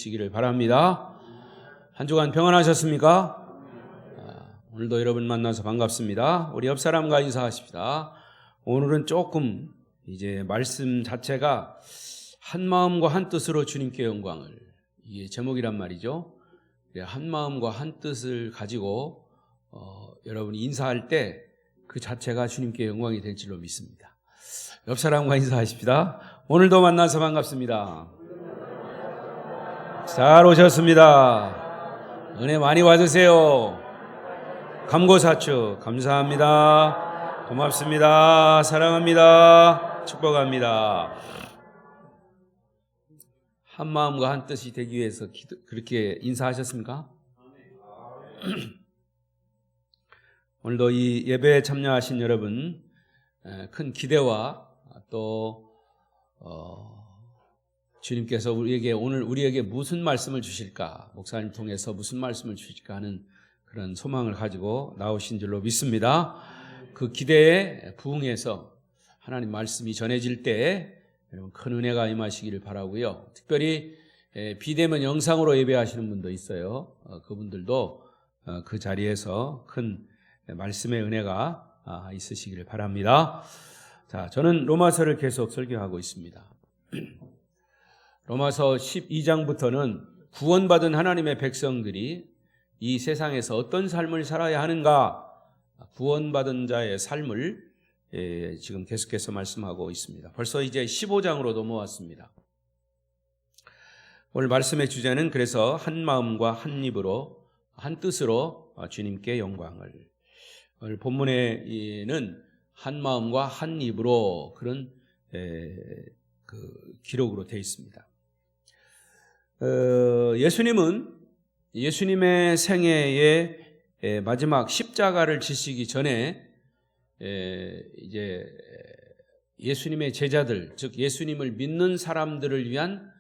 있으시기를 바랍니다. 한 주간 평안하셨습니까? 오늘도 여러분 만나서 반갑습니다. 우리 옆 사람과 인사하십시다. 오늘은 조금 이제 말씀 자체가 한 마음과 한 뜻으로 주님께 영광을, 이게 제목이란 말이죠. 한 마음과 한 뜻을 가지고 여러분이 인사할 때 그 자체가 주님께 영광이 될 줄로 믿습니다. 옆 사람과 인사하십시다. 오늘도 만나서 반갑습니다. 잘 오셨습니다. 은혜 많이 받으세요. 감고사축 감사합니다. 고맙습니다. 사랑합니다. 축복합니다. 한 마음과 한 뜻이 되기 위해서 그렇게 인사하셨습니까? 오늘도 이 예배에 참여하신 여러분, 큰 기대와 또 주님께서 오늘 우리에게 무슨 말씀을 주실까, 목사님 통해서 무슨 말씀을 주실까 하는 그런 소망을 가지고 나오신 줄로 믿습니다. 그 기대에 부응해서 하나님 말씀이 전해질 때 여러분 큰 은혜가 임하시기를 바라고요. 특별히 비대면 영상으로 예배하시는 분도 있어요. 그분들도 그 자리에서 큰 말씀의 은혜가 있으시기를 바랍니다. 자, 저는 로마서를 계속 설교하고 있습니다. 로마서 12장부터는 구원받은 하나님의 백성들이 이 세상에서 어떤 삶을 살아야 하는가, 구원받은 자의 삶을 지금 계속해서 말씀하고 있습니다. 벌써 이제 15장으로 넘어왔습니다. 오늘 말씀의 주제는 그래서 한 마음과 한 입으로 한 뜻으로 주님께 영광을. 오늘 본문에는 한 마음과 한 입으로 그런 그 기록으로 되어 있습니다. 예수님은 예수님의 생애의 마지막 십자가를 지시기 전에 이제 예수님의 제자들, 즉 예수님을 믿는 사람들을 위한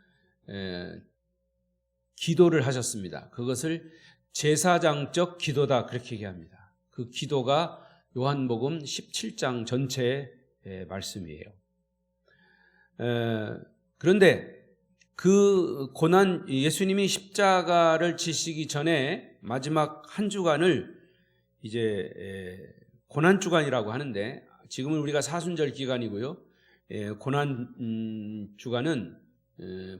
기도를 하셨습니다. 그것을 제사장적 기도다, 그렇게 얘기합니다. 그 기도가 요한복음 17장 전체의 말씀이에요. 그런데 그 고난, 예수님이 십자가를 지시기 전에 마지막 한 주간을 이제 고난 주간이라고 하는데, 지금은 우리가 사순절 기간이고요. 고난 주간은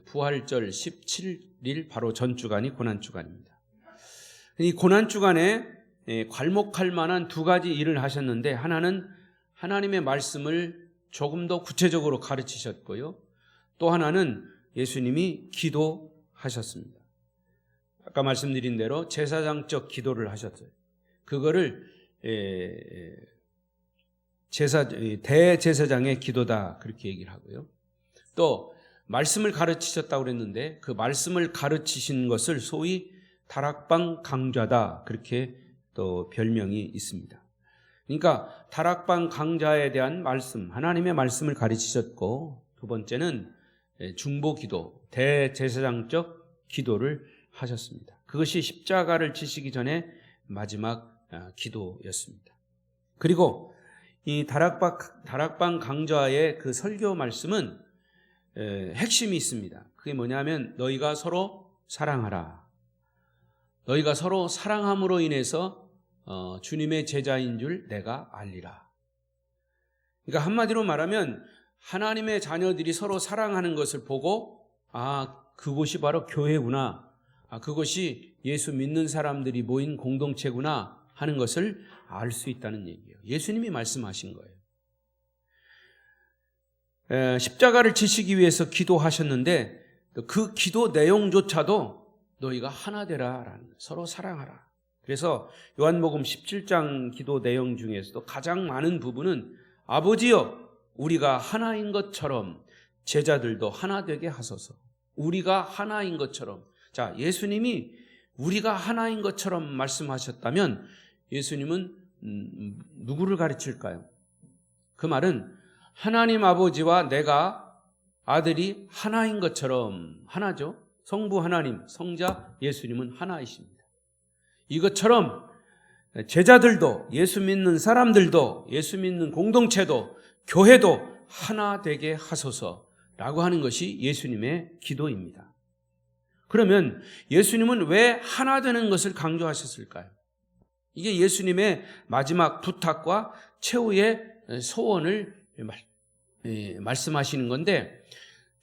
부활절 17일 바로 전 주간이 고난 주간입니다. 이 고난 주간에 괄목할 만한 두 가지 일을 하셨는데, 하나는 하나님의 말씀을 조금 더 구체적으로 가르치셨고요. 또 하나는 예수님이 기도하셨습니다. 아까 말씀드린 대로 제사장적 기도를 하셨어요. 그거를 대제사장의 기도다, 그렇게 얘기를 하고요. 또 말씀을 가르치셨다고 그랬는데, 그 말씀을 가르치신 것을 소위 다락방 강좌다, 그렇게 또 별명이 있습니다. 그러니까 다락방 강좌에 대한 말씀, 하나님의 말씀을 가르치셨고, 두 번째는 중보기도, 대제사장적 기도를 하셨습니다. 그것이 십자가를 지시기 전에 마지막 기도였습니다. 그리고 이 다락방 강좌의 그 설교 말씀은 핵심이 있습니다. 그게 뭐냐면, 너희가 서로 사랑하라. 너희가 서로 사랑함으로 인해서 주님의 제자인 줄 내가 알리라. 그러니까 한마디로 말하면 하나님의 자녀들이 서로 사랑하는 것을 보고, 그곳이 바로 교회구나, 그것이 예수 믿는 사람들이 모인 공동체구나 하는 것을 알 수 있다는 얘기예요. 예수님이 말씀하신 거예요. 십자가를 지시기 위해서 기도하셨는데, 그 기도 내용조차도 너희가 하나 되라, 서로 사랑하라. 그래서 요한복음 17장 기도 내용 중에서도 가장 많은 부분은 아버지여, 우리가 하나인 것처럼 제자들도 하나 되게 하소서. 우리가 하나인 것처럼. 자, 예수님이 우리가 하나인 것처럼 말씀하셨다면 예수님은 누구를 가르칠까요? 그 말은 하나님 아버지와 내가 아들이 하나인 것처럼, 하나죠. 성부 하나님, 성자 예수님은 하나이십니다. 이것처럼 제자들도, 예수 믿는 사람들도, 예수 믿는 공동체도, 교회도 하나 되게 하소서라고 하는 것이 예수님의 기도입니다. 그러면 예수님은 왜 하나 되는 것을 강조하셨을까요? 이게 예수님의 마지막 부탁과 최후의 소원을 말씀하시는 건데,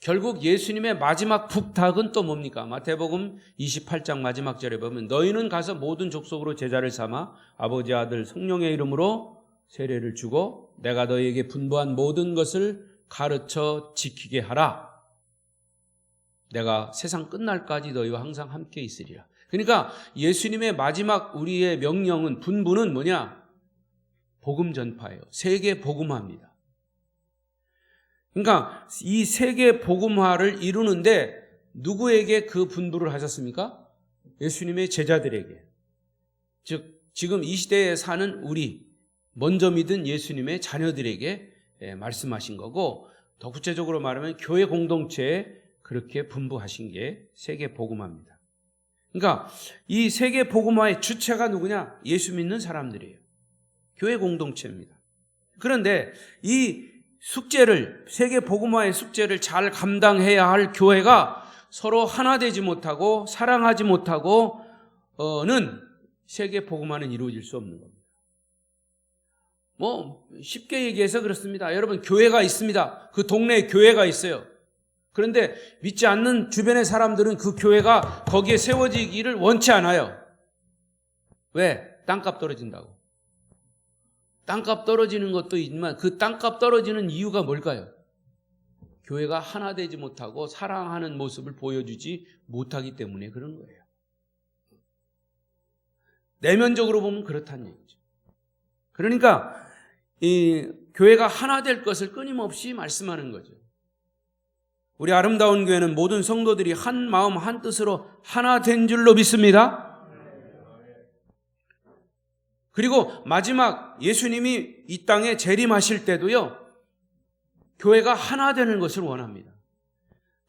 결국 예수님의 마지막 부탁은 또 뭡니까? 마태복음 28장 마지막 절에 보면 너희는 가서 모든 족속으로 제자를 삼아 아버지, 아들, 성령의 이름으로 세례를 주고 내가 너희에게 분부한 모든 것을 가르쳐 지키게 하라. 내가 세상 끝날까지 너희와 항상 함께 있으리라. 그러니까 예수님의 마지막 우리의 명령은, 분부는 뭐냐? 복음 전파예요. 세계 복음화입니다. 그러니까 이 세계 복음화를 이루는데 누구에게 그 분부를 하셨습니까? 예수님의 제자들에게. 즉 지금 이 시대에 사는 우리, 먼저 믿은 예수님의 자녀들에게 말씀하신 거고, 더 구체적으로 말하면 교회 공동체에 그렇게 분부하신 게 세계 복음화입니다. 그러니까 이 세계 복음화의 주체가 누구냐? 예수 믿는 사람들이에요. 교회 공동체입니다. 그런데 이 숙제를, 세계 복음화의 숙제를 잘 감당해야 할 교회가 서로 하나 되지 못하고 사랑하지 못하고는 세계 복음화는 이루어질 수 없는 겁니다. 쉽게 얘기해서 그렇습니다. 여러분, 교회가 있습니다. 그 동네에 교회가 있어요. 그런데 믿지 않는 주변의 사람들은 그 교회가 거기에 세워지기를 원치 않아요. 왜? 땅값 떨어진다고. 땅값 떨어지는 것도 있지만 그 땅값 떨어지는 이유가 뭘까요? 교회가 하나 되지 못하고 사랑하는 모습을 보여주지 못하기 때문에 그런 거예요. 내면적으로 보면 그렇다는 얘기죠. 그러니까 이 교회가 하나 될 것을 끊임없이 말씀하는 거죠. 우리 아름다운 교회는 모든 성도들이 한 마음 한 뜻으로 하나 된 줄로 믿습니다. 그리고 마지막 예수님이 이 땅에 재림하실 때도요, 교회가 하나 되는 것을 원합니다.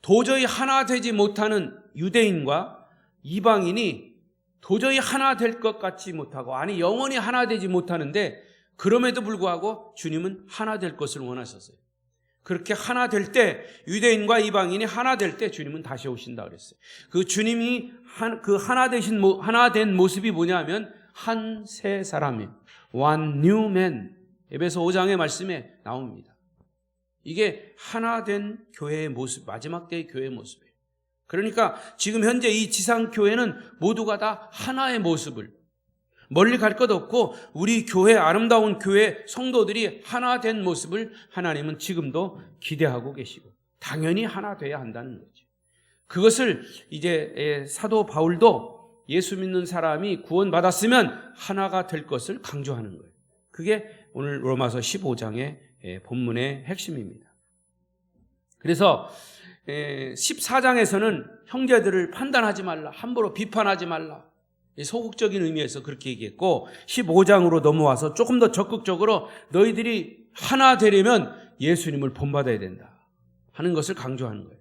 도저히 하나 되지 못하는 유대인과 이방인이 도저히 하나 될 것 같지 못하고, 아니 영원히 하나 되지 못하는데, 그럼에도 불구하고 주님은 하나 될 것을 원하셨어요. 그렇게 하나 될 때, 유대인과 이방인이 하나 될 때 주님은 다시 오신다 그랬어요. 그 주님이 하나 된 모습이 뭐냐면 한 새 사람이, one new man, 에베소 5장의 말씀에 나옵니다. 이게 하나 된 교회의 모습, 마지막 때의 교회의 모습이에요. 그러니까 지금 현재 이 지상교회는 모두가 다 하나의 모습을, 멀리 갈 것 없고 우리 교회, 아름다운 교회 성도들이 하나 된 모습을 하나님은 지금도 기대하고 계시고 당연히 하나 돼야 한다는 거죠. 그것을 이제 사도 바울도 예수 믿는 사람이 구원받았으면 하나가 될 것을 강조하는 거예요. 그게 오늘 로마서 15장의 본문의 핵심입니다. 그래서 14장에서는 형제들을 판단하지 말라, 함부로 비판하지 말라, 소극적인 의미에서 그렇게 얘기했고, 15장으로 넘어와서 조금 더 적극적으로 너희들이 하나 되려면 예수님을 본받아야 된다 하는 것을 강조하는 거예요.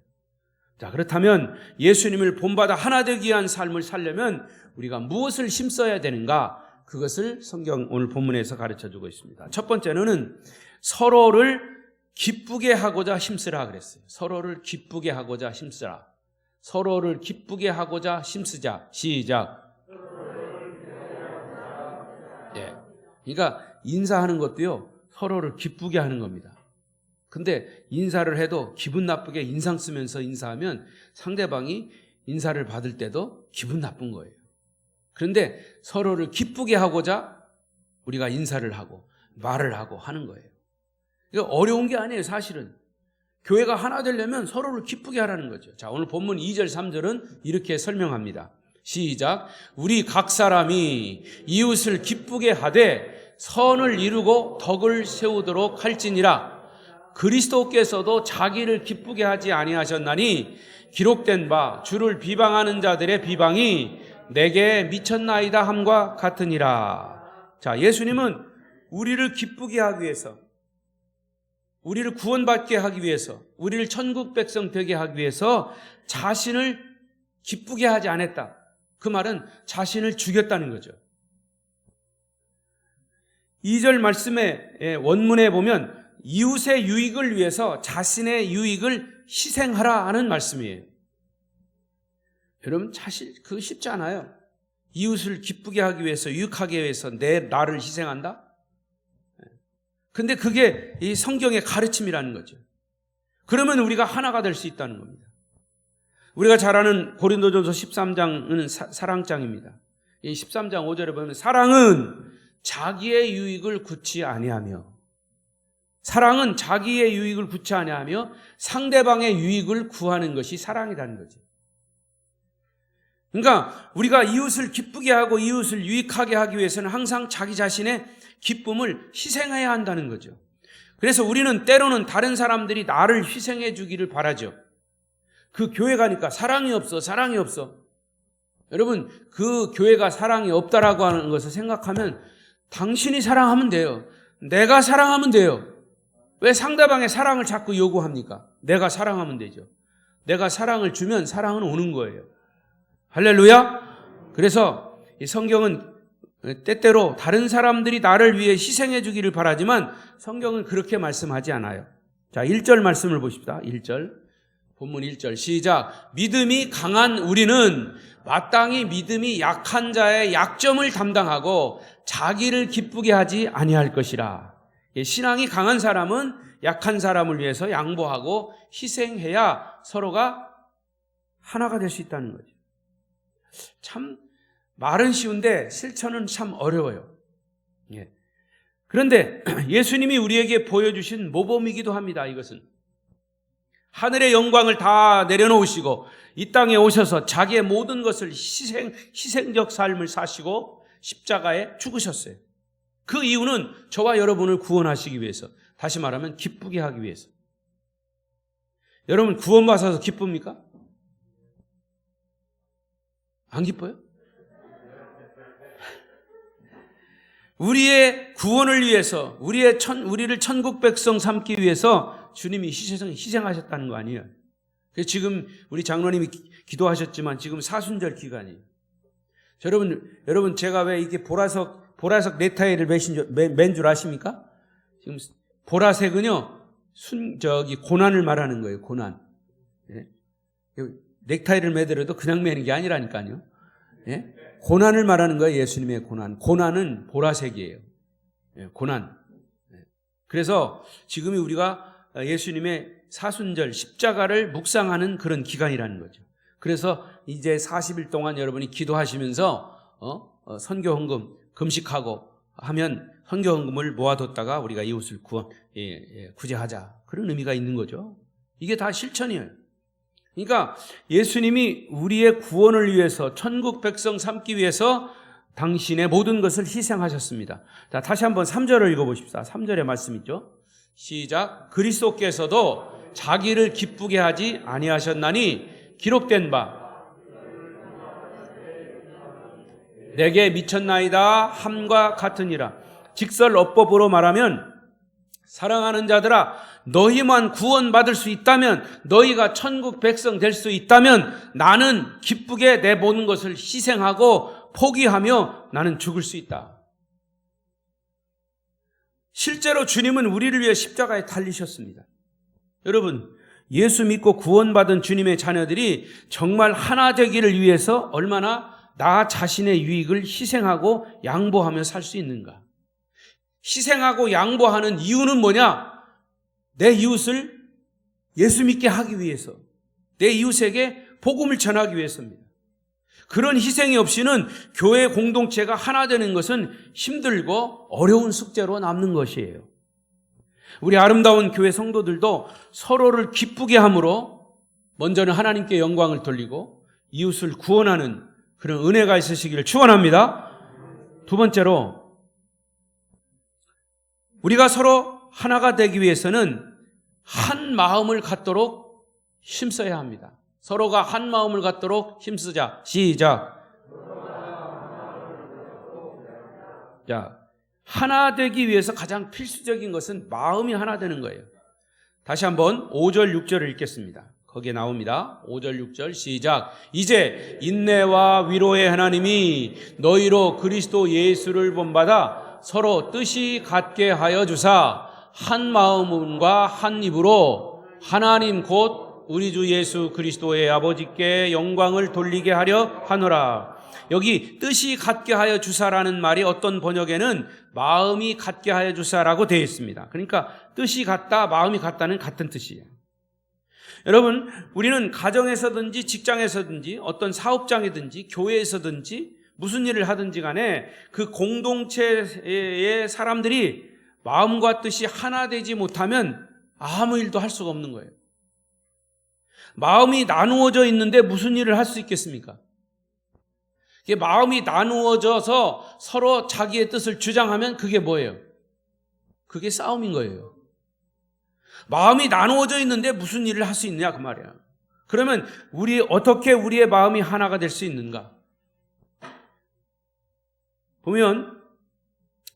자, 그렇다면 예수님을 본받아 하나 되기 위한 삶을 살려면 우리가 무엇을 힘써야 되는가? 그것을 성경 오늘 본문에서 가르쳐주고 있습니다. 첫 번째는 서로를 기쁘게 하고자 힘쓰라 그랬어요. 서로를 기쁘게 하고자 힘쓰라. 서로를 기쁘게 하고자 힘쓰자. 시작. 예. 그러니까 인사하는 것도요, 서로를 기쁘게 하는 겁니다. 근데 인사를 해도 기분 나쁘게 인상 쓰면서 인사하면 상대방이 인사를 받을 때도 기분 나쁜 거예요. 그런데 서로를 기쁘게 하고자 우리가 인사를 하고 말을 하고 하는 거예요. 이거 어려운 게 아니에요, 사실은. 교회가 하나 되려면 서로를 기쁘게 하라는 거죠. 자, 오늘 본문 2절, 3절은 이렇게 설명합니다. 시작. 우리 각 사람이 이웃을 기쁘게 하되 선을 이루고 덕을 세우도록 할지니라. 그리스도께서도 자기를 기쁘게 하지 아니하셨나니 기록된 바 주를 비방하는 자들의 비방이 내게 미쳤나이다 함과 같으니라. 자, 예수님은 우리를 기쁘게 하기 위해서, 우리를 구원받게 하기 위해서, 우리를 천국 백성 되게 하기 위해서 자신을 기쁘게 하지 않았다. 그 말은 자신을 죽였다는 거죠. 2절 말씀의 원문에 보면 이웃의 유익을 위해서 자신의 유익을 희생하라 하는 말씀이에요. 여러분 사실 그거 쉽지 않아요. 이웃을 기쁘게 하기 위해서, 유익하게 위해서 나를 희생한다? 근데 그게 이 성경의 가르침이라는 거죠. 그러면 우리가 하나가 될 수 있다는 겁니다. 우리가 잘 아는 고린도전서 13장은 사랑장입니다. 이 13장 5절에 보면 사랑은 자기의 유익을 굳이 아니하며, 사랑은 자기의 유익을 굳이 아니하며 상대방의 유익을 구하는 것이 사랑이라는 거죠. 그러니까 우리가 이웃을 기쁘게 하고 이웃을 유익하게 하기 위해서는 항상 자기 자신의 기쁨을 희생해야 한다는 거죠. 그래서 우리는 때로는 다른 사람들이 나를 희생해 주기를 바라죠. 그 교회 가니까 사랑이 없어. 여러분, 그 교회가 사랑이 없다라고 하는 것을 생각하면 당신이 사랑하면 돼요. 내가 사랑하면 돼요. 왜 상대방의 사랑을 자꾸 요구합니까? 내가 사랑하면 되죠. 내가 사랑을 주면 사랑은 오는 거예요. 할렐루야. 그래서 이 성경은 때때로 다른 사람들이 나를 위해 희생해 주기를 바라지만 성경은 그렇게 말씀하지 않아요. 자, 1절 말씀을 보십시다. 1절. 본문 1절 시작. 믿음이 강한 우리는 마땅히 믿음이 약한 자의 약점을 담당하고 자기를 기쁘게 하지 아니할 것이라. 신앙이 강한 사람은 약한 사람을 위해서 양보하고 희생해야 서로가 하나가 될 수 있다는 거죠. 참 말은 쉬운데 실천은 참 어려워요. 그런데 예수님이 우리에게 보여주신 모범이기도 합니다. 이것은 하늘의 영광을 다 내려놓으시고 이 땅에 오셔서 자기의 모든 것을 희생적 삶을 사시고 십자가에 죽으셨어요. 그 이유는 저와 여러분을 구원하시기 위해서, 다시 말하면 기쁘게 하기 위해서. 여러분 구원받아서 기쁩니까? 안 기뻐요? 우리의 구원을 위해서, 우리를 천국 백성 삼기 위해서 주님이 희생하셨다는 거 아니에요. 지금 우리 장로님이 기도하셨지만 지금 사순절 기간이에요. 여러분 제가 왜 이렇게 보라색 넥타이를 맨 줄 아십니까? 지금 보라색은요, 고난을 말하는 거예요, 고난. 예? 넥타이를 매더라도 그냥 매는 게 아니라니까요. 예? 고난을 말하는 거예요, 예수님의 고난. 고난은 보라색이에요. 예, 고난. 그래서 지금이 우리가 예수님의 사순절 십자가를 묵상하는 그런 기간이라는 거죠. 그래서 이제 40일 동안 여러분이 기도하시면서 선교 헌금 금식하고 하면 선교 헌금을 모아뒀다가 우리가 이웃을 구제하자, 그런 의미가 있는 거죠. 이게 다 실천이에요. 그러니까 예수님이 우리의 구원을 위해서 천국 백성 삼기 위해서 당신의 모든 것을 희생하셨습니다. 자, 다시 한번 3절을 읽어보십시다. 3절의 말씀 있죠. 시작. 그리스도께서도 자기를 기쁘게 하지 아니하셨나니 기록된 바 내게 미쳤나이다 함과 같으니라. 직설어법으로 말하면 사랑하는 자들아, 너희만 구원받을 수 있다면, 너희가 천국 백성 될 수 있다면 나는 기쁘게 내 모든 것을 희생하고 포기하며 나는 죽을 수 있다. 실제로 주님은 우리를 위해 십자가에 달리셨습니다. 여러분, 예수 믿고 구원받은 주님의 자녀들이 정말 하나 되기를 위해서 얼마나 나 자신의 유익을 희생하고 양보하며 살 수 있는가? 희생하고 양보하는 이유는 뭐냐? 내 이웃을 예수 믿게 하기 위해서, 내 이웃에게 복음을 전하기 위해서입니다. 그런 희생이 없이는 교회 공동체가 하나 되는 것은 힘들고 어려운 숙제로 남는 것이에요. 우리 아름다운 교회 성도들도 서로를 기쁘게 함으로 먼저는 하나님께 영광을 돌리고 이웃을 구원하는 그런 은혜가 있으시기를 축원합니다. 두 번째로, 우리가 서로 하나가 되기 위해서는 한 마음을 갖도록 힘써야 합니다. 서로가 한 마음을 갖도록 힘쓰자. 시작. 자, 하나 되기 위해서 가장 필수적인 것은 마음이 하나 되는 거예요. 다시 한번 5절 6절을 읽겠습니다. 거기에 나옵니다. 5절 6절 시작. 이제 인내와 위로의 하나님이 너희로 그리스도 예수를 본받아 서로 뜻이 같게 하여 주사 한 마음과 한 입으로 하나님 곧 우리 주 예수 그리스도의 아버지께 영광을 돌리게 하려 하노라. 여기 뜻이 같게 하여 주사라는 말이 어떤 번역에는 마음이 같게 하여 주사라고 되어 있습니다. 그러니까 뜻이 같다, 마음이 같다는 같은 뜻이에요. 여러분, 우리는 가정에서든지 직장에서든지 어떤 사업장이든지 교회에서든지 무슨 일을 하든지 간에 그 공동체의 사람들이 마음과 뜻이 하나 되지 못하면 아무 일도 할 수가 없는 거예요. 마음이 나누어져 있는데 무슨 일을 할 수 있겠습니까? 이게 마음이 나누어져서 서로 자기의 뜻을 주장하면 그게 뭐예요? 그게 싸움인 거예요. 마음이 나누어져 있는데 무슨 일을 할 수 있느냐 그 말이야. 그러면 어떻게 우리의 마음이 하나가 될 수 있는가? 보면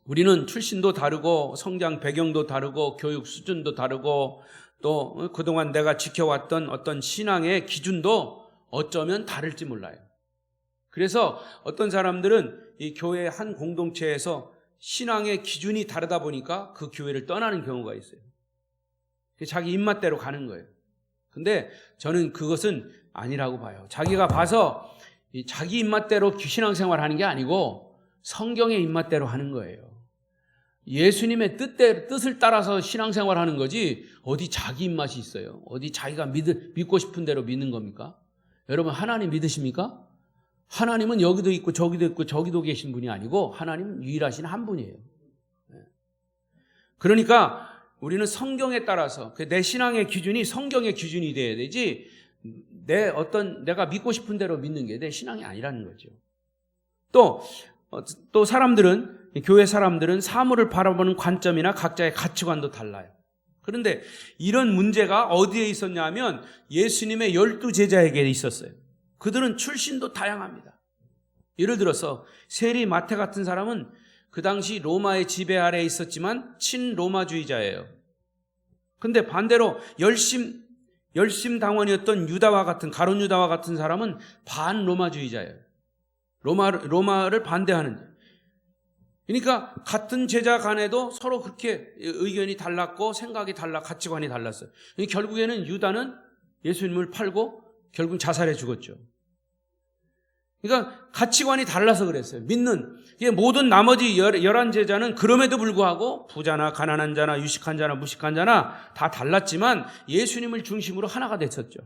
우리는 출신도 다르고 성장 배경도 다르고 교육 수준도 다르고 또 그동안 내가 지켜왔던 어떤 신앙의 기준도 어쩌면 다를지 몰라요. 그래서 어떤 사람들은 이 교회 한 공동체에서 신앙의 기준이 다르다 보니까 그 교회를 떠나는 경우가 있어요. 자기 입맛대로 가는 거예요. 근데 저는 그것은 아니라고 봐요. 자기가 봐서 자기 입맛대로 신앙생활 하는 게 아니고 성경의 입맛대로 하는 거예요. 예수님의 뜻을 따라서 신앙생활 하는 거지 어디 자기 입맛이 있어요? 어디 자기가 믿고 싶은 대로 믿는 겁니까? 여러분, 하나님 믿으십니까? 하나님은 여기도 있고 저기도 있고 저기도 계신 분이 아니고 하나님은 유일하신 한 분이에요. 그러니까 우리는 성경에 따라서 내 신앙의 기준이 성경의 기준이 돼야 되지 내가 믿고 싶은 대로 믿는 게 내 신앙이 아니라는 거죠. 또 사람들은 교회 사람들은 사물을 바라보는 관점이나 각자의 가치관도 달라요. 그런데 이런 문제가 어디에 있었냐면 예수님의 12제자에게 있었어요. 그들은 출신도 다양합니다. 예를 들어서 세리 마태 같은 사람은 그 당시 로마의 지배 아래에 있었지만 친로마주의자예요. 근데 반대로 열심 당원이었던 유다와 같은 가룟 유다와 같은 사람은 반로마주의자예요. 로마를 반대하는. 그러니까 같은 제자 간에도 서로 그렇게 의견이 달랐고 생각이 가치관이 달랐어요. 결국에는 유다는 예수님을 팔고 결국 자살해 죽었죠. 그러니까 가치관이 달라서 그랬어요. 모든 나머지 11제자는 그럼에도 불구하고 부자나 가난한 자나 유식한 자나 무식한 자나 다 달랐지만 예수님을 중심으로 하나가 됐었죠.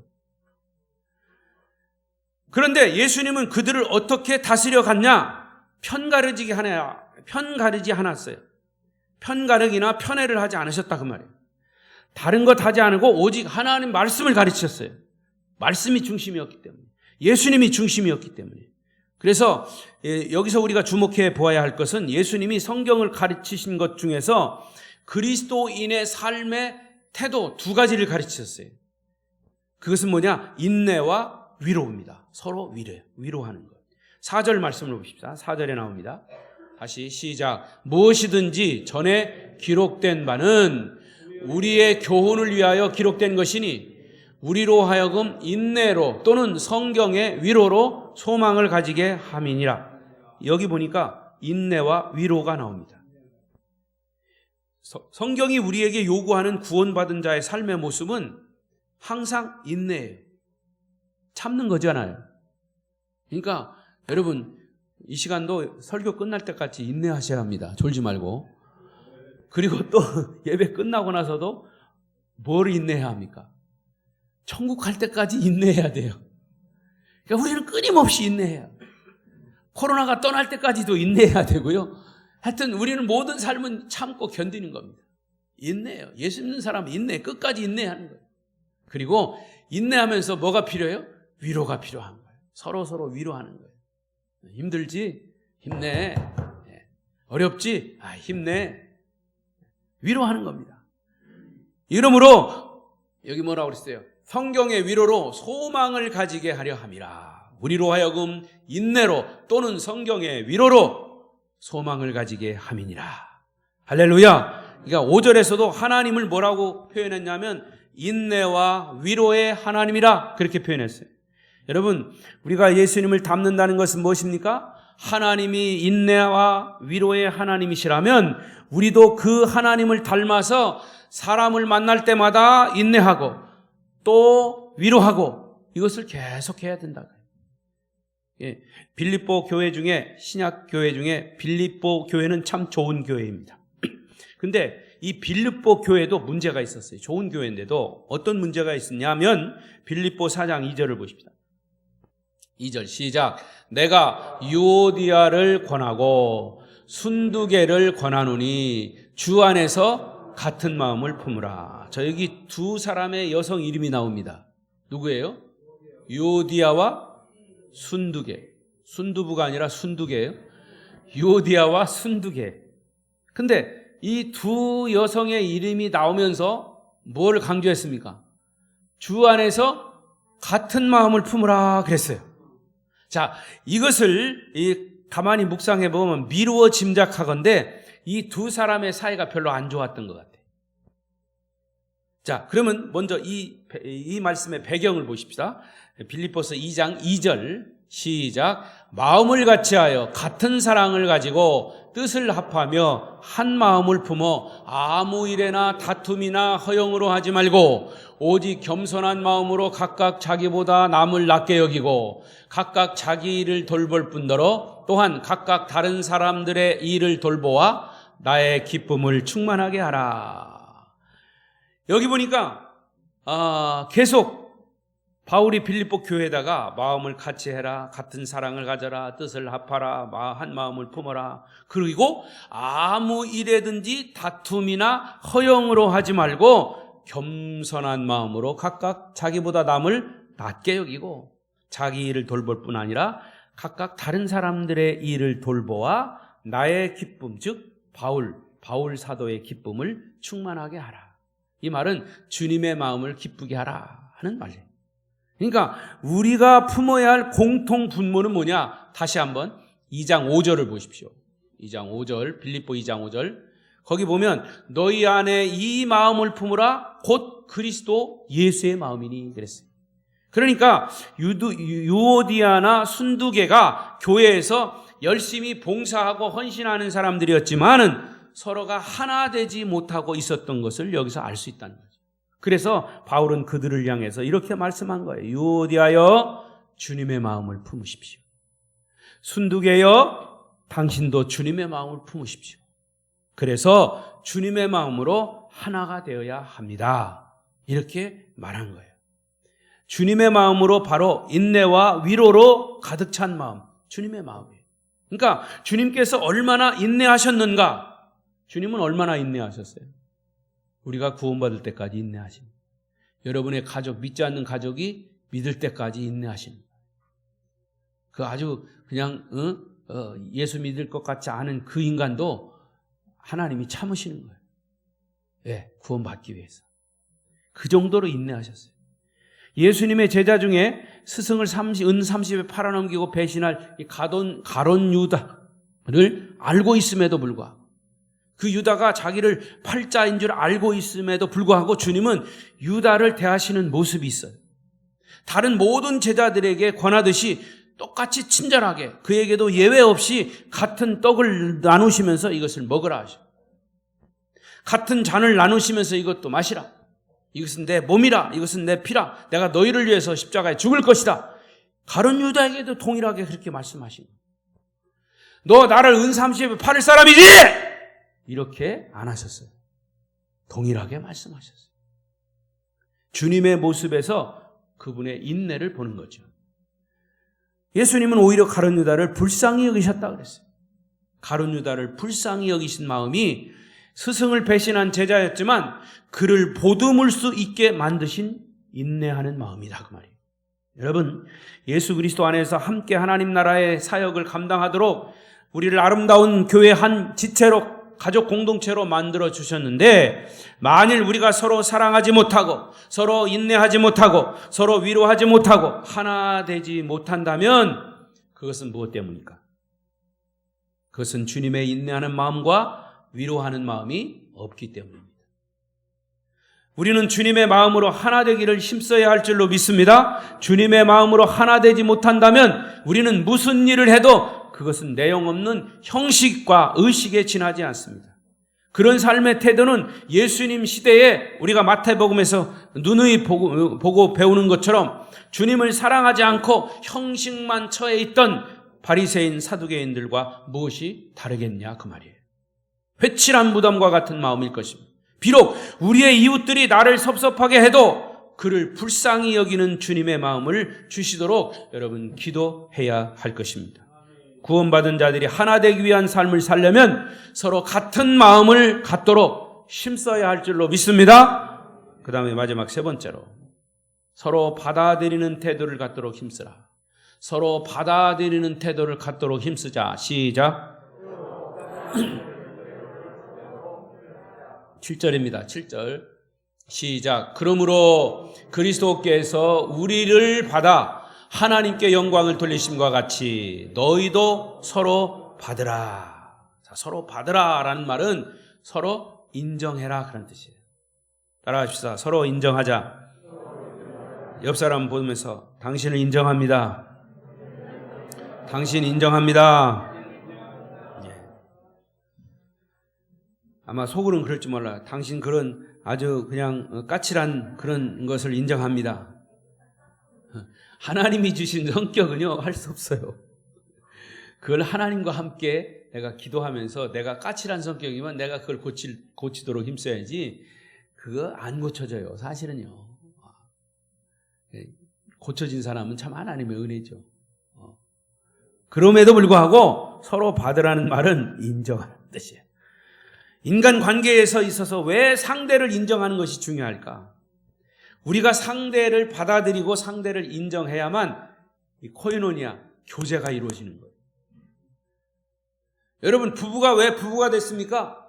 그런데 예수님은 그들을 어떻게 다스려 갔냐? 편가르지 않았어요. 편가르기나 편애를 하지 않으셨다 그 말이에요. 다른 것 하지 않고 오직 하나님 말씀을 가르치셨어요. 말씀이 중심이었기 때문에. 예수님이 중심이었기 때문에. 그래서 여기서 우리가 주목해 보아야 할 것은 예수님이 성경을 가르치신 것 중에서 그리스도인의 삶의 태도 두 가지를 가르치셨어요. 그것은 뭐냐? 인내와 위로입니다. 서로 위로하는 것. 4절 말씀을 보십시다. 4절에 나옵니다. 다시 시작. 무엇이든지 전에 기록된 바는 우리의 교훈을 위하여 기록된 것이니 우리로 하여금 인내로 또는 성경의 위로로 소망을 가지게 함이니라. 여기 보니까 인내와 위로가 나옵니다. 성경이 우리에게 요구하는 구원받은 자의 삶의 모습은 항상 인내예요. 참는 거잖아요. 그러니까 여러분, 이 시간도 설교 끝날 때까지 인내하셔야 합니다. 졸지 말고. 그리고 또 예배 끝나고 나서도 뭘 인내해야 합니까? 천국 갈 때까지 인내해야 돼요. 그러니까 우리는 끊임없이 인내해야 돼요. 코로나가 떠날 때까지도 인내해야 되고요. 하여튼 우리는 모든 삶은 참고 견디는 겁니다. 인내예요. 예수 믿는 사람은 인내, 끝까지 인내하는 거예요. 그리고 인내하면서 뭐가 필요해요? 위로가 필요한 거예요. 서로 위로하는 거예요. 힘들지? 힘내. 어렵지? 힘내. 위로하는 겁니다. 이러므로 여기 뭐라고 그랬어요? 성경의 위로로 소망을 가지게 하려 함이라. 우리로 하여금 인내로 또는 성경의 위로로 소망을 가지게 함이니라. 할렐루야. 그러니까 5절에서도 하나님을 뭐라고 표현했냐면 인내와 위로의 하나님이라 그렇게 표현했어요. 여러분, 우리가 예수님을 닮는다는 것은 무엇입니까? 하나님이 인내와 위로의 하나님이시라면 우리도 그 하나님을 닮아서 사람을 만날 때마다 인내하고 또 위로하고 이것을 계속 해야 된다. 예, 빌립보 교회 중에 신약 교회 중에 빌립보 교회는 참 좋은 교회입니다. 근데 이 빌립보 교회도 문제가 있었어요. 좋은 교회인데도 어떤 문제가 있었냐면 빌립보 4장 2절을 보십시다. 2절 시작. 내가 유오디아를 권하고 순두개를 권하노니 주 안에서 같은 마음을 품으라. 저 여기 두 사람의 여성 이름이 나옵니다. 누구예요? 유오디아와 순두개. 순두부가 아니라 순두개예요. 유오디아와 순두개. 근데 이 두 여성의 이름이 나오면서 뭘 강조했습니까? 주 안에서 같은 마음을 품으라 그랬어요. 자, 이것을 가만히 묵상해 보면 미루어 짐작하건대 이 두 사람의 사이가 별로 안 좋았던 것 같아요. 자, 그러면 먼저 이 말씀의 배경을 보십시다. 빌립보서 2장 2절 시작. 마음을 같이하여 같은 사랑을 가지고 뜻을 합하며 한 마음을 품어 아무 일에나 다툼이나 허영으로 하지 말고 오직 겸손한 마음으로 각각 자기보다 남을 낮게 여기고 각각 자기 일을 돌볼 뿐더러 또한 각각 다른 사람들의 일을 돌보아 나의 기쁨을 충만하게 하라. 여기 보니까 계속 바울이 빌립보 교회에다가 마음을 같이 해라, 같은 사랑을 가져라, 뜻을 합하라, 한 마음을 품어라. 그리고 아무 일에든지 다툼이나 허영으로 하지 말고 겸손한 마음으로 각각 자기보다 남을 낮게 여기고 자기 일을 돌볼 뿐 아니라 각각 다른 사람들의 일을 돌보아 나의 기쁨, 즉 바울 사도의 기쁨을 충만하게 하라. 이 말은 주님의 마음을 기쁘게 하라 하는 말이에요. 그러니까 우리가 품어야 할 공통 분모는 뭐냐? 다시 한번 2장 5절을 보십시오. 2장 5절, 빌립보 2장 5절. 거기 보면 너희 안에 이 마음을 품으라 곧 그리스도 예수의 마음이니 그랬어요. 그러니까 유오디아나 순두개가 교회에서 열심히 봉사하고 헌신하는 사람들이었지만은 서로가 하나 되지 못하고 있었던 것을 여기서 알 수 있다는 거죠. 그래서 바울은 그들을 향해서 이렇게 말씀한 거예요. 유오디아여 주님의 마음을 품으십시오. 순두개여 당신도 주님의 마음을 품으십시오. 그래서 주님의 마음으로 하나가 되어야 합니다. 이렇게 말한 거예요. 주님의 마음으로 바로 인내와 위로로 가득 찬 마음, 주님의 마음이에요. 그러니까 주님께서 얼마나 인내하셨는가? 주님은 얼마나 인내하셨어요? 우리가 구원받을 때까지 인내하십니다. 여러분의 가족, 믿지 않는 가족이 믿을 때까지 인내하십니다. 그 아주 그냥 예수 믿을 것 같지 않은 그 인간도 하나님이 참으시는 거예요. 예, 구원받기 위해서. 그 정도로 인내하셨어요. 예수님의 제자 중에 스승을 은 30에 팔아넘기고 배신할 가론 유다를 알고 있음에도 불구하고 그 유다가 자기를 팔자인 줄 알고 있음에도 불구하고 주님은 유다를 대하시는 모습이 있어요. 다른 모든 제자들에게 권하듯이 똑같이 친절하게 그에게도 예외 없이 같은 떡을 나누시면서 이것을 먹으라 하시고 같은 잔을 나누시면서 이것도 마시라. 이것은 내 몸이라. 이것은 내 피라. 내가 너희를 위해서 십자가에 죽을 것이다. 가룟 유다에게도 동일하게 그렇게 말씀하시고 너 나를 은 30에 팔을 사람이지? 이렇게 안 하셨어요. 동일하게 말씀하셨어요. 주님의 모습에서 그분의 인내를 보는 거죠. 예수님은 오히려 가룟 유다를 불쌍히 여기셨다 그랬어요. 가룟 유다를 불쌍히 여기신 마음이 스승을 배신한 제자였지만 그를 보듬을 수 있게 만드신 인내하는 마음이다 그 말이에요. 여러분, 예수 그리스도 안에서 함께 하나님 나라의 사역을 감당하도록 우리를 아름다운 교회 한 지체로 가족 공동체로 만들어 주셨는데 만일 우리가 서로 사랑하지 못하고 서로 인내하지 못하고 서로 위로하지 못하고 하나 되지 못한다면 그것은 무엇 때문입니까? 그것은 주님의 인내하는 마음과 위로하는 마음이 없기 때문입니다. 우리는 주님의 마음으로 하나 되기를 힘써야 할 줄로 믿습니다. 주님의 마음으로 하나 되지 못한다면 우리는 무슨 일을 해도 그것은 내용 없는 형식과 의식에 지나지 않습니다. 그런 삶의 태도는 예수님 시대에 우리가 마태복음에서 누누이 보고 배우는 것처럼 주님을 사랑하지 않고 형식만 처해 있던 바리새인 사두개인들과 무엇이 다르겠냐 그 말이에요. 회칠한 무덤과 같은 마음일 것입니다. 비록 우리의 이웃들이 나를 섭섭하게 해도 그를 불쌍히 여기는 주님의 마음을 주시도록 여러분 기도해야 할 것입니다. 구원받은 자들이 하나 되기 위한 삶을 살려면 서로 같은 마음을 갖도록 힘써야 할 줄로 믿습니다. 그 다음에 마지막 세 번째로 서로 받아들이는 태도를 갖도록 힘쓰라. 서로 받아들이는 태도를 갖도록 힘쓰자. 시작. 7절입니다. 7절 시작. 그러므로 그리스도께서 우리를 받아 하나님께 영광을 돌리심과 같이 너희도 서로 받으라. 자, 서로 받으라 라는 말은 서로 인정해라 그런 뜻이에요. 따라합시다. 서로 인정하자. 옆 사람 보면서 당신을 인정합니다. 당신 인정합니다. 아마 속으로는 그럴지 몰라요. 당신 그런 아주 그냥 까칠한 그런 것을 인정합니다. 하나님이 주신 성격은요 할 수 없어요. 그걸 하나님과 함께 내가 기도하면서 내가 까칠한 성격이면 내가 그걸 고치도록 힘써야지 그거 안 고쳐져요. 사실은요. 고쳐진 사람은 참 하나님의 은혜죠. 그럼에도 불구하고 서로 받으라는 말은 인정하는 뜻이에요. 인간 관계에서 있어서 왜 상대를 인정하는 것이 중요할까? 우리가 상대를 받아들이고 상대를 인정해야만 이 코이노니아, 교제가 이루어지는 거예요. 여러분, 부부가 왜 부부가 됐습니까?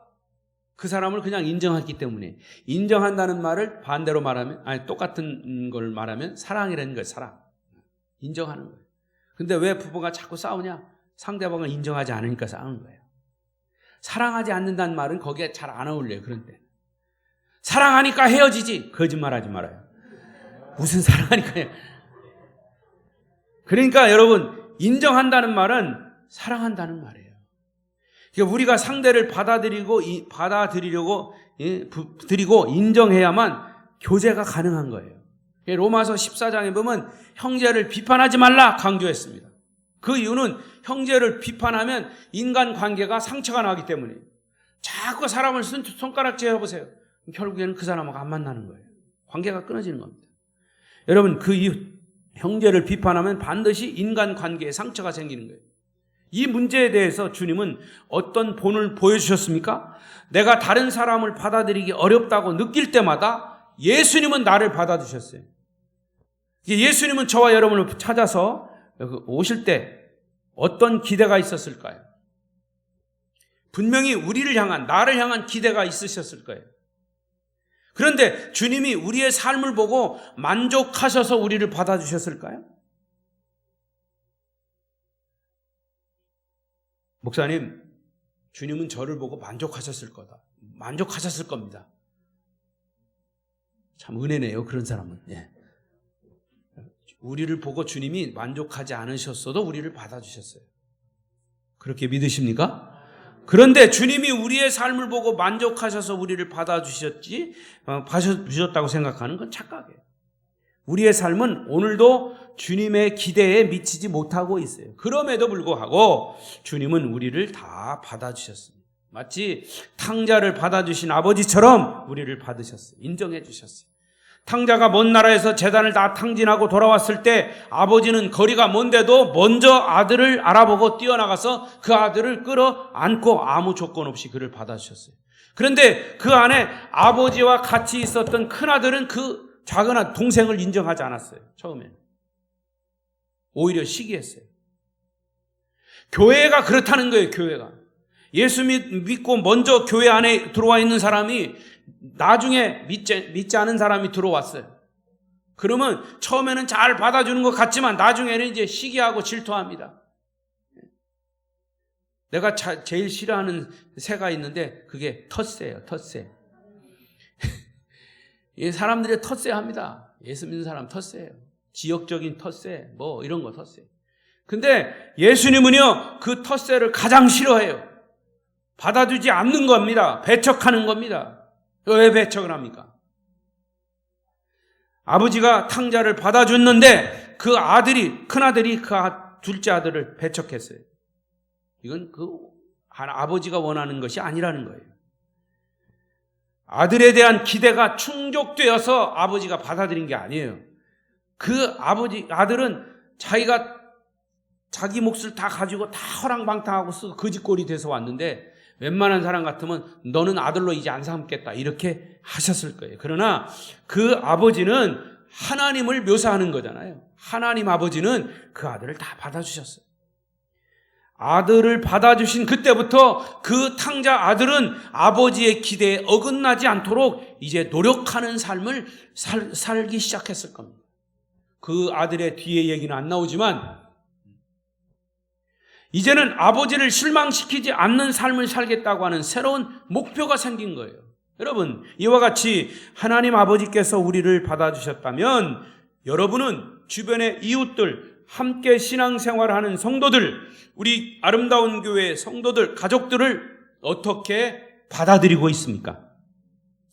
그 사람을 그냥 인정했기 때문에. 인정한다는 말을 반대로 말하면, 똑같은 걸 말하면 사랑이라는 거예요, 사랑. 인정하는 거예요. 근데 왜 부부가 자꾸 싸우냐? 상대방을 인정하지 않으니까 싸우는 거예요. 사랑하지 않는다는 말은 거기에 잘 안 어울려요, 그런 때. 사랑하니까 헤어지지. 거짓말하지 말아요. 무슨 사랑하니까요. 그러니까 여러분, 인정한다는 말은 사랑한다는 말이에요. 그러니까 우리가 상대를 받아들이고 인정해야만 교제가 가능한 거예요. 로마서 14장에 보면 형제를 비판하지 말라 강조했습니다. 그 이유는 형제를 비판하면 인간 관계가 상처가 나기 때문에. 자꾸 사람을 손가락질 해보세요. 결국에는 그 사람하고 안 만나는 거예요. 관계가 끊어지는 겁니다. 여러분, 그 이유 형제를 비판하면 반드시 인간 관계에 상처가 생기는 거예요. 이 문제에 대해서 주님은 어떤 본을 보여주셨습니까? 내가 다른 사람을 받아들이기 어렵다고 느낄 때마다 예수님은 나를 받아주셨어요. 예수님은 저와 여러분을 찾아서 오실 때 어떤 기대가 있었을까요? 분명히 우리를 향한, 나를 향한 기대가 있으셨을 거예요. 그런데 주님이 우리의 삶을 보고 만족하셔서 우리를 받아주셨을까요? 목사님, 주님은 저를 보고 만족하셨을 거다. 만족하셨을 겁니다. 참 은혜네요, 그런 사람은. 예. 우리를 보고 주님이 만족하지 않으셨어도 우리를 받아주셨어요. 그렇게 믿으십니까? 그런데 주님이 우리의 삶을 보고 만족하셔서 우리를 받아주셨다고 생각하는 건 착각이에요. 우리의 삶은 오늘도 주님의 기대에 미치지 못하고 있어요. 그럼에도 불구하고 주님은 우리를 다 받아주셨습니다. 마치 탕자를 받아주신 아버지처럼 우리를 받으셨어요. 인정해 주셨어요. 탕자가 먼 나라에서 재단을 다 탕진하고 돌아왔을 때 아버지는 거리가 먼데도 먼저 아들을 알아보고 뛰어나가서 그 아들을 끌어안고 아무 조건 없이 그를 받아주셨어요. 그런데 그 안에 아버지와 같이 있었던 큰아들은 그 작은 동생을 인정하지 않았어요. 처음에는. 오히려 시기했어요. 교회가 그렇다는 거예요. 교회가. 예수 믿고 먼저 교회 안에 들어와 있는 사람이 나중에 믿지 않은 사람이 들어왔어요. 그러면 처음에는 잘 받아주는 것 같지만 나중에는 이제 시기하고 질투합니다. 내가 제일 싫어하는 새가 있는데 그게 텃새예요. 텃새. 사람들이 텃새합니다. 예수 믿는 사람 텃새예요. 지역적인 텃새, 뭐 이런 거 텃새. 근데 예수님은요 그 텃새를 가장 싫어해요. 받아주지 않는 겁니다. 배척하는 겁니다. 왜 배척을 합니까? 아버지가 탕자를 받아줬는데 그 아들이, 큰아들이 그 둘째 아들을 배척했어요. 이건 그 아버지가 원하는 것이 아니라는 거예요. 아들에 대한 기대가 충족되어서 아버지가 받아들인 게 아니에요. 그 아들은 자기가 자기 몫을 다 가지고 다 허랑방탕하고 쓰고 거지꼴이 돼서 왔는데 웬만한 사람 같으면 너는 아들로 이제 안 삼겠다 이렇게 하셨을 거예요. 그러나 그 아버지는 하나님을 묘사하는 거잖아요. 하나님 아버지는 그 아들을 다 받아주셨어요. 아들을 받아주신 그때부터 그 탕자 아들은 아버지의 기대에 어긋나지 않도록 이제 노력하는 삶을 살기 시작했을 겁니다. 그 아들의 뒤에 얘기는 안 나오지만 이제는 아버지를 실망시키지 않는 삶을 살겠다고 하는 새로운 목표가 생긴 거예요. 여러분, 이와 같이 하나님 아버지께서 우리를 받아주셨다면 여러분은 주변의 이웃들, 함께 신앙생활을 하는 성도들, 우리 아름다운 교회 성도들, 가족들을 어떻게 받아들이고 있습니까?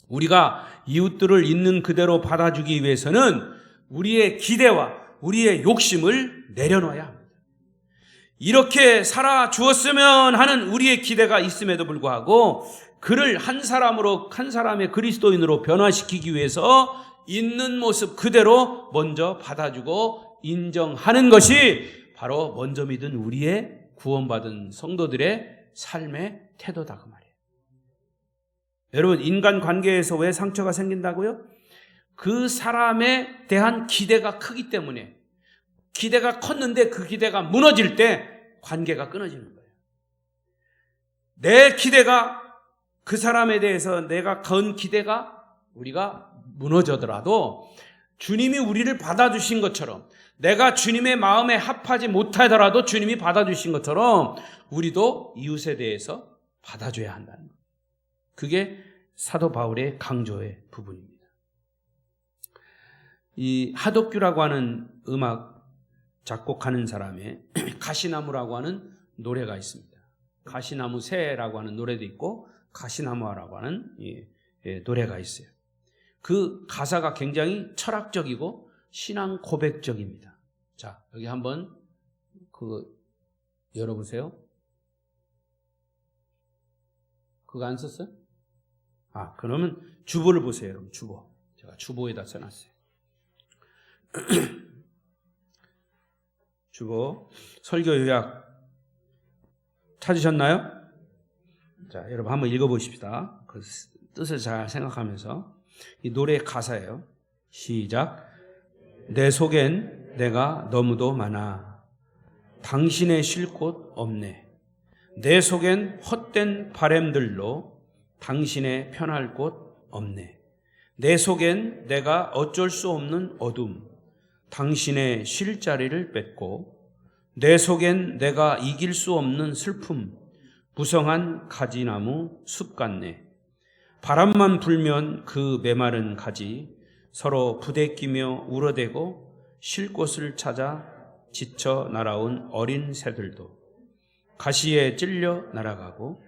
우리가 이웃들을 있는 그대로 받아주기 위해서는 우리의 기대와 우리의 욕심을 내려놔야 합니다. 이렇게 살아주었으면 하는 우리의 기대가 있음에도 불구하고 그를 한 사람의 그리스도인으로 변화시키기 위해서 있는 모습 그대로 먼저 받아주고 인정하는 것이 바로 먼저 믿은 우리의 구원받은 성도들의 삶의 태도다 그 말이에요. 여러분, 인간관계에서 왜 상처가 생긴다고요? 그 사람에 대한 기대가 크기 때문에, 기대가 컸는데 그 기대가 무너질 때 관계가 끊어지는 거예요. 내 기대가, 그 사람에 대해서 내가 건 기대가 우리가 무너져더라도 주님이 우리를 받아주신 것처럼, 내가 주님의 마음에 합하지 못하더라도 주님이 받아주신 것처럼 우리도 이웃에 대해서 받아줘야 한다는 거예요. 그게 사도 바울의 강조의 부분입니다. 이 하덕규라고 하는 음악 작곡하는 사람의 가시나무라고 하는 노래가 있습니다. 가시나무 새라고 하는 노래도 있고 가시나무라고 하는 노래가 있어요. 그 가사가 굉장히 철학적이고 신앙 고백적입니다. 자, 여기 한번 열어보세요. 그거 안 썼어요? 그러면 주보를 보세요, 여러분. 주보. 제가 주보에다 써놨어요. 주보, 설교 요약 찾으셨나요? 자, 여러분 한번 읽어보십시다. 그 뜻을 잘 생각하면서. 이 노래의 가사예요. 시작. 내 속엔 내가 너무도 많아. 당신의 쉴 곳 없네. 내 속엔 헛된 바램들로 당신의 편할 곳 없네. 내 속엔 내가 어쩔 수 없는 어둠, 당신의 쉴 자리를 뺏고, 내 속엔 내가 이길 수 없는 슬픔, 무성한 가지나무 숲 같네. 바람만 불면 그 메마른 가지 서로 부대끼며 울어대고 쉴 곳을 찾아 지쳐 날아온 어린 새들도 가시에 찔려 날아가고,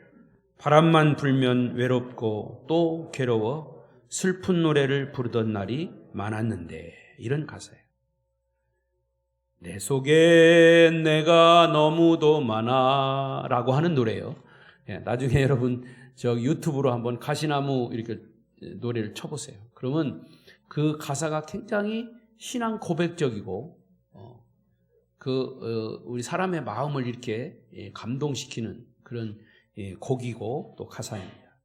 바람만 불면 외롭고 또 괴로워 슬픈 노래를 부르던 날이 많았는데, 이런 가사예요. 내 속에 내가 너무도 많아 라고 하는 노래예요. 나중에 여러분 저 유튜브로 한번 가시나무 이렇게 노래를 쳐보세요. 그러면 그 가사가 굉장히 신앙 고백적이고 우리 사람의 마음을 이렇게 감동시키는 그런 곡이고 또 가사입니다.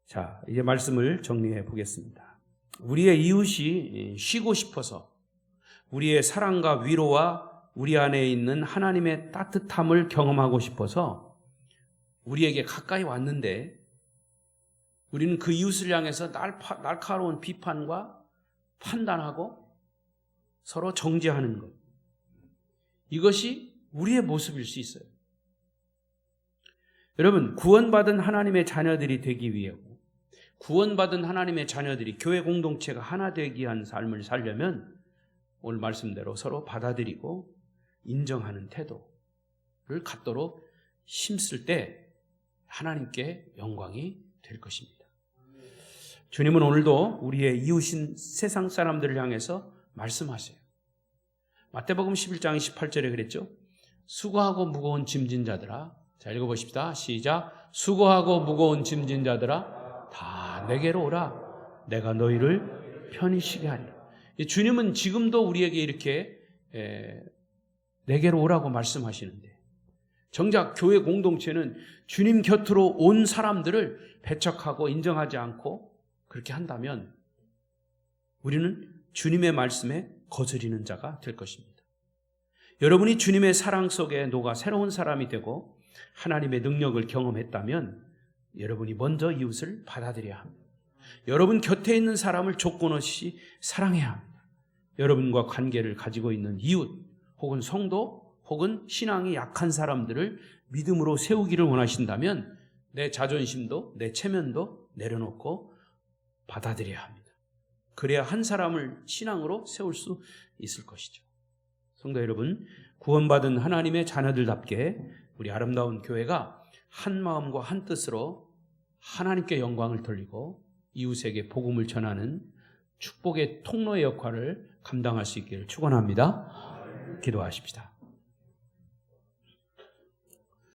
자, 이제 말씀을 정리해 보겠습니다. 우리의 이웃이 쉬고 싶어서, 우리의 사랑과 위로와 우리 안에 있는 하나님의 따뜻함을 경험하고 싶어서 우리에게 가까이 왔는데, 우리는 그 이웃을 향해서 날카로운 비판과 판단하고 서로 정죄하는 것, 이것이 우리의 모습일 수 있어요. 여러분, 구원받은 하나님의 자녀들이 되기 위하고, 구원받은 하나님의 자녀들이 교회 공동체가 하나 되기 위한 삶을 살려면 오늘 말씀대로 서로 받아들이고 인정하는 태도를 갖도록 힘쓸 때 하나님께 영광이 될 것입니다. 주님은 오늘도 우리의 이웃인 세상 사람들을 향해서 말씀하세요. 마태복음 11장 18절에 그랬죠. 수고하고 무거운 짐진 자들아. 자, 읽어보십시다. 시작. 수고하고 무거운 짐진 자들아 다 내게로 오라. 내가 너희를 편히 쉬게 하리라. 주님은 지금도 우리에게 이렇게 내게로 오라고 말씀하시는데, 정작 교회 공동체는 주님 곁으로 온 사람들을 배척하고 인정하지 않고 그렇게 한다면 우리는 주님의 말씀에 거스리는 자가 될 것입니다. 여러분이 주님의 사랑 속에 녹아 새로운 사람이 되고 하나님의 능력을 경험했다면 여러분이 먼저 이웃을 받아들여야 합니다. 여러분 곁에 있는 사람을 조건 없이 사랑해야 합니다. 여러분과 관계를 가지고 있는 이웃 혹은 성도 혹은 신앙이 약한 사람들을 믿음으로 세우기를 원하신다면 내 자존심도 내 체면도 내려놓고 받아들여야 합니다. 그래야 한 사람을 신앙으로 세울 수 있을 것이죠. 성도 여러분, 구원받은 하나님의 자녀들답게 우리 아름다운 교회가 한 마음과 한 뜻으로 하나님께 영광을 돌리고 이웃에게 복음을 전하는 축복의 통로의 역할을 감당할 수 있기를 축원합니다. 기도하십시다.